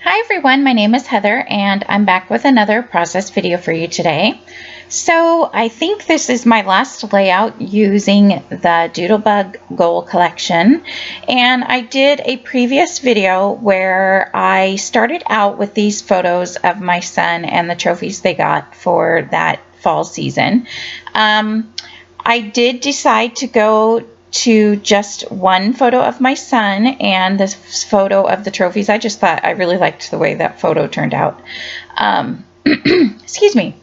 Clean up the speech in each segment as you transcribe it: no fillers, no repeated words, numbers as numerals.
Hi everyone, my name is Heather and I'm back with another process video for you today. So I think this is my last layout using the Doodlebug Goal Collection, and I did a previous video where I started out with these photos of my son and the trophies they got for that fall season. I did decide to go to just one photo of my son and this photo of the trophies. I just thought I really liked the way that photo turned out. Excuse me.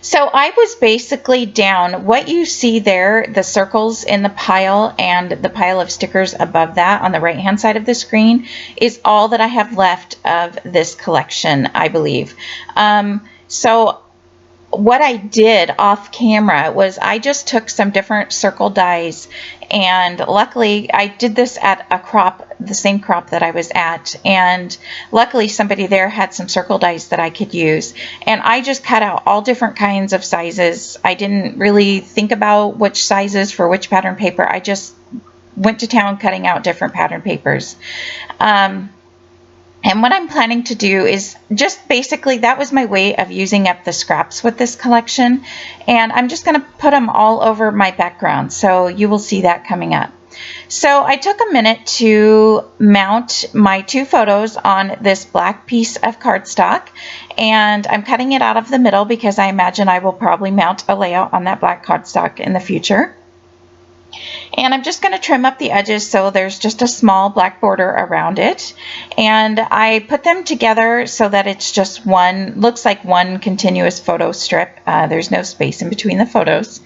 So I was basically down what you see there, the circles in the pile and the pile of stickers above that on the right hand side of the screen is all that I have left of this collection, I believe. So what I did off camera was I just took some different circle dies, and luckily I did this at a crop, the same crop that I was at, and luckily somebody there had some circle dies that I could use, and I just cut out all different kinds of sizes. I didn't really think about which sizes for which pattern paper. I just went to town cutting out different pattern papers. And what I'm planning to do is just basically, that was my way of using up the scraps with this collection. And I'm just going to put them all over my background. So you will see that coming up. So I took a minute to mount my two photos on this black piece of cardstock. And I'm cutting it out of the middle because I imagine I will probably mount a layout on that black cardstock in the future. And I'm just going to trim up the edges so there's just a small black border around it. And I put them together so that it's just one, looks like one continuous photo strip. There's no space in between the photos.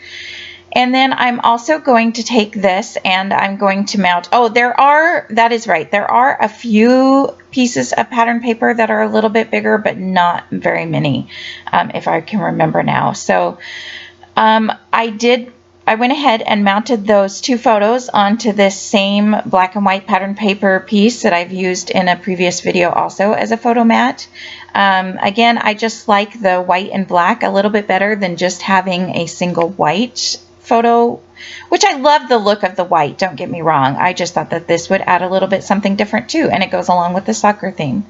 And then I'm also going to take this and I'm going to mount, that is right, there are a few pieces of pattern paper that are a little bit bigger, but not very many, if I can remember now. So I went ahead and mounted those two photos onto this same black and white pattern paper piece that I've used in a previous video also as a photo mat. Again, I just like the white and black a little bit better than just having a single white photo, which I love the look of the white, don't get me wrong. I just thought that this would add a little bit something different too, and it goes along with the soccer theme.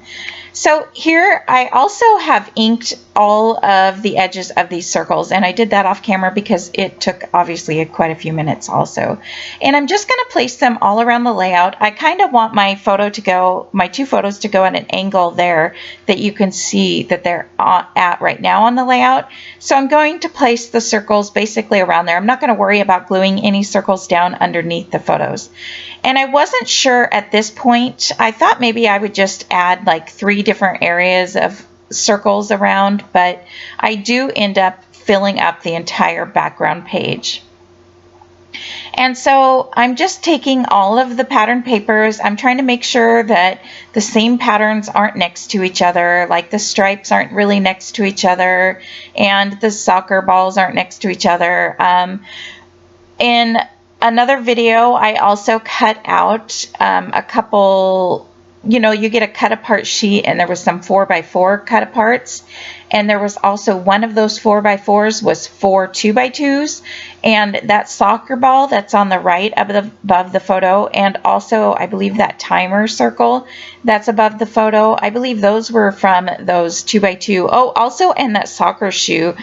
So here I also have inked all of the edges of these circles, and I did that off camera because it took obviously quite a few minutes also. And I'm just going to place them all around the layout. I kind of want my two photos to go at an angle there that you can see that they're at right now on the layout. So I'm going to place the circles basically around there. I'm not going to worry about gluing any circles down underneath the photos. And I wasn't sure at this point. I thought maybe I would just add like 3 different areas of circles around, but I do end up filling up the entire background page. And so I'm just taking all of the pattern papers. I'm trying to make sure that the same patterns aren't next to each other, like the stripes aren't really next to each other, and the soccer balls aren't next to each other. In another video, I also cut out a couple, you get a cut apart sheet, and there was some 4x4 cut aparts, and there was also one of those 4x4s was 4 2x2s, and that soccer ball that's on the right above the photo, and also I believe that timer circle that's above the photo, I believe those were from those 2x2. Oh, also, and that soccer shoe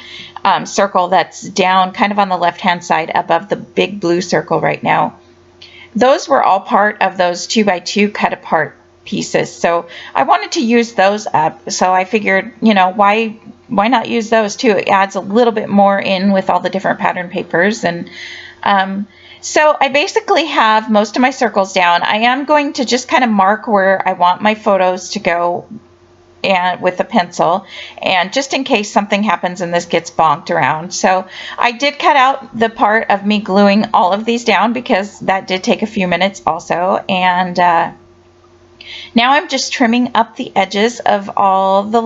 circle that's down kind of on the left hand side above the big blue circle right now. Those were all part of those 2x2 cut apart pieces. So I wanted to use those up. So I figured, why not use those too? It adds a little bit more in with all the different pattern papers. And so I basically have most of my circles down. I am going to just kind of mark where I want my photos to go and with a pencil, and just in case something happens and this gets bonked around. So I did cut out the part of me gluing all of these down because that did take a few minutes also. And now I'm just trimming up the edges of all the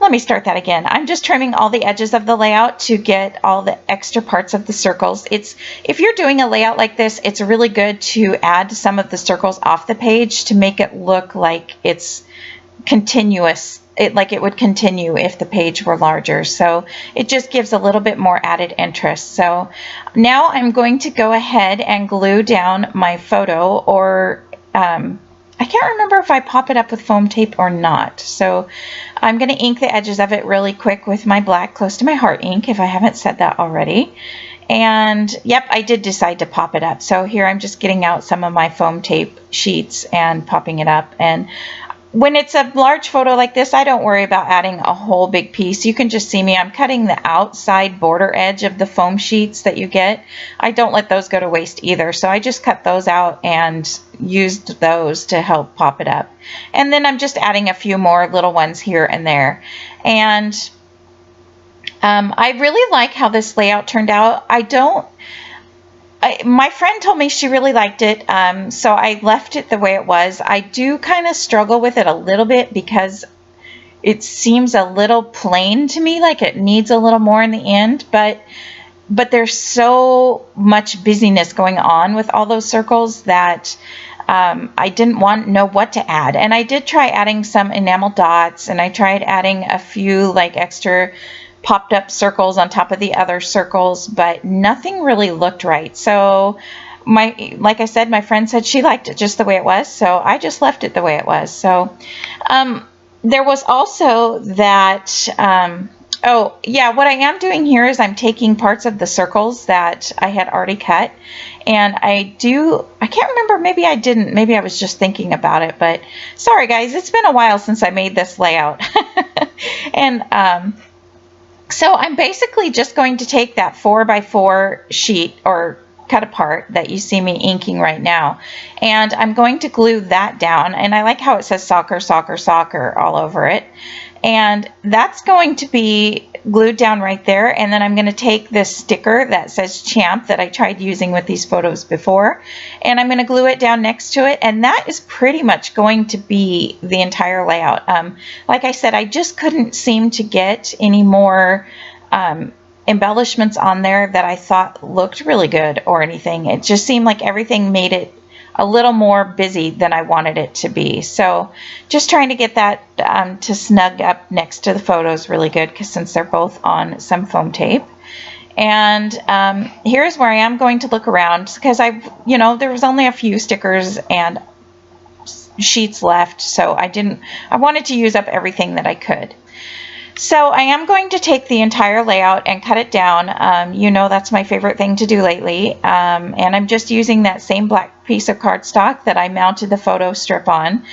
let me start that again. I'm just trimming all the edges of the layout to get all the extra parts of the circles. If you're doing a layout like this, it's really good to add some of the circles off the page to make it look like it's continuous, like it would continue if the page were larger. So it just gives a little bit more added interest. So now I'm going to go ahead and glue down my photo, or I can't remember if I pop it up with foam tape or not. So I'm going to ink the edges of it really quick with my black Close to My Heart ink, if I haven't said that already. And yep, I did decide to pop it up. So here I'm just getting out some of my foam tape sheets and popping it up. And when it's a large photo like this, I don't worry about adding a whole big piece. You can just see me. I'm cutting the outside border edge of the foam sheets that you get. I don't let those go to waste either. So I just cut those out and used those to help pop it up. And then I'm just adding a few more little ones here and there. And I really like how this layout turned out. My friend told me she really liked it, so I left it the way it was. I do kind of struggle with it a little bit because it seems a little plain to me, like it needs a little more in the end, but there's so much busyness going on with all those circles that I didn't know what to add. And I did try adding some enamel dots, and I tried adding a few like extra popped up circles on top of the other circles, but nothing really looked right. So like I said, my friend said she liked it just the way it was, so I just left it the way it was. So there was also that, oh yeah, what I am doing here is I'm taking parts of the circles that I had already cut, and I can't remember, maybe I didn't, maybe I was just thinking about it, but sorry guys, it's been a while since I made this layout. And so I'm basically just going to take that 4x4 sheet or cut apart that you see me inking right now, and I'm going to glue that down. And I like how it says soccer, soccer, soccer all over it. And that's going to be glued down right there. And then I'm going to take this sticker that says Champ that I tried using with these photos before, and I'm going to glue it down next to it. And that is pretty much going to be the entire layout. Like I said, I just couldn't seem to get any more embellishments on there that I thought looked really good or anything. It just seemed like everything made it a little more busy than I wanted it to be. So just trying to get that to snug up next to the photos really good, because since they're both on some foam tape. And here's where I am going to look around, because there was only a few stickers and sheets left, so I wanted to use up everything that I could. So I am going to take the entire layout and cut it down. That's my favorite thing to do lately. And I'm just using that same black piece of cardstock that I mounted the photo strip on.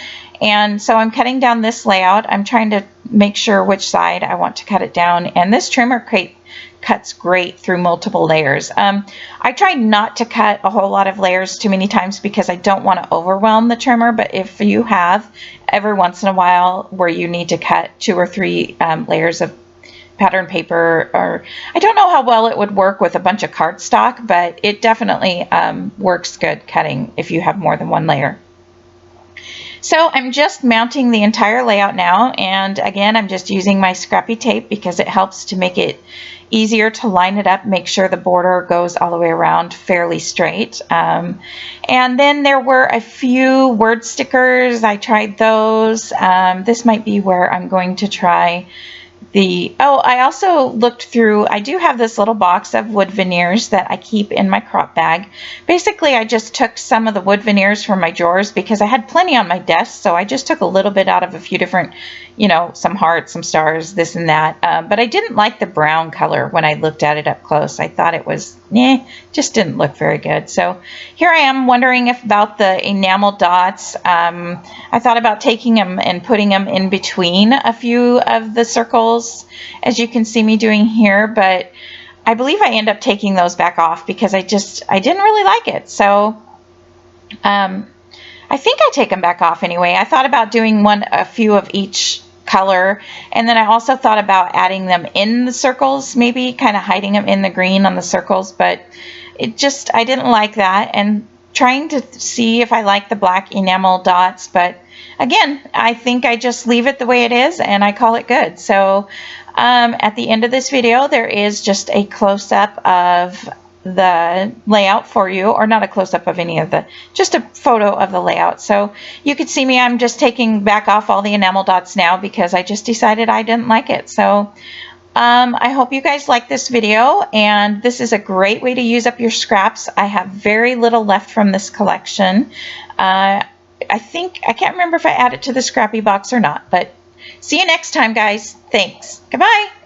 And so I'm cutting down this layout. I'm trying to make sure which side I want to cut it down. And this trimmer cuts great through multiple layers. I try not to cut a whole lot of layers too many times because I don't want to overwhelm the trimmer, but if you have every once in a while where you need to cut 2 or 3 layers of pattern paper, or I don't know how well it would work with a bunch of cardstock, but it definitely works good cutting if you have more than one layer. So I'm just mounting the entire layout now, and again I'm just using my scrappy tape because it helps to make it easier to line it up, make sure the border goes all the way around fairly straight. And then there were a few word stickers. I tried those. This might be where I'm going to try I also looked through, I do have this little box of wood veneers that I keep in my crop bag. Basically, I just took some of the wood veneers from my drawers because I had plenty on my desk, so I just took a little bit out of a few different, some hearts, some stars, this and that. But I didn't like the brown color when I looked at it up close. I thought it was, just didn't look very good. So here I am wondering about the enamel dots. I thought about taking them and putting them in between a few of the circles, as you can see me doing here, but I believe I end up taking those back off because I didn't really like it. So I think I take them back off anyway. I thought about doing a few of each color, and then I also thought about adding them in the circles, maybe kind of hiding them in the green on the circles, but I didn't like that, and trying to see if I like the black enamel dots, but again, I think I just leave it the way it is and I call it good. So at the end of this video, there is just a close-up of the layout for you, or not a close-up of any of just a photo of the layout. So you could see me, I'm just taking back off all the enamel dots now because I just decided I didn't like it. So I hope you guys like this video, and this is a great way to use up your scraps. I have very little left from this collection. I can't remember if I add it to the Scrappy box or not, but see you next time, guys. Thanks. Goodbye.